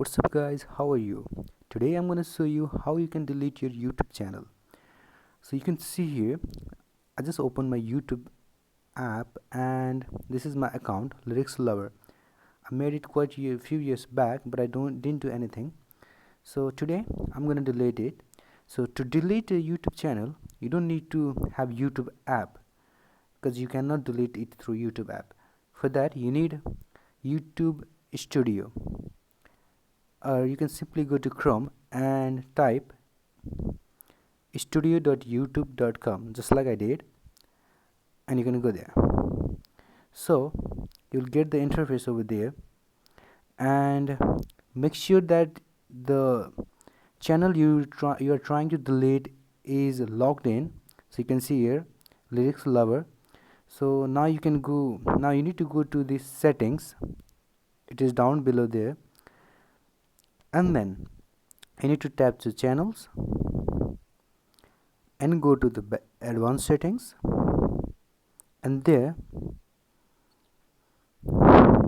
What's up guys, how are you? Today I'm gonna show you how you can delete your YouTube channel. So you can see here, I just opened my YouTube app and this is my account, Lyrics Lover. I made it quite a few years back, but I didn't do anything. So today I'm gonna delete it. So to delete a YouTube channel, you don't need to have YouTube app because you cannot delete it through YouTube app. For that you need YouTube Studio. You can simply go to Chrome and type studio.youtube.com just like I did, and you're gonna go there. So you'll get the interface over there, and make sure that the channel you are trying to delete is logged in. So you can see here Lyrics Lover. So now you can go, now you need to go to the settings, it is down below there, and then you need to tap to channels and go to the advanced settings, and there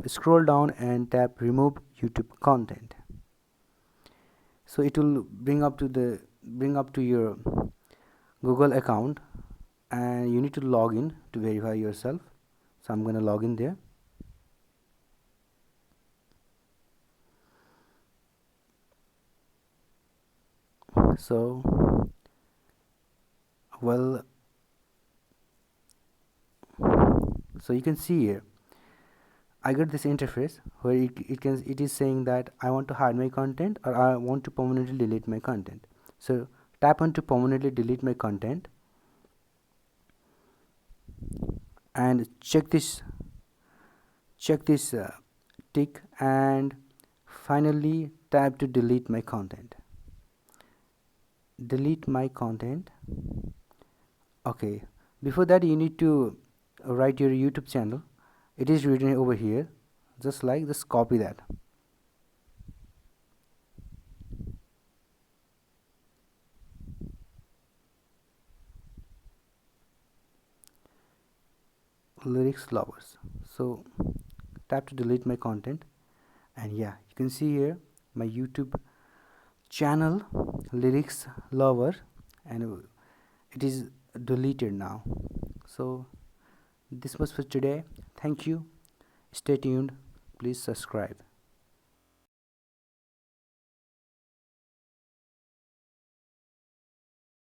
scroll down and tap remove YouTube content. So it will bring up to your Google account, and you need to log in to verify yourself. So I'm going to log in there. So so you can see here I got this interface where it is saying that I want to hide my content or I want to permanently delete my content. So tap on to permanently delete my content and check this tick, and finally tap to delete my content. Okay, before that you need to write your YouTube channel. It is written over here, just copy that. Lyrics Lovers. So tap to delete my content, and yeah, you can see here my YouTube channel Lyrics Lover, and it is deleted now. So this was for today. Thank you, stay tuned, please subscribe.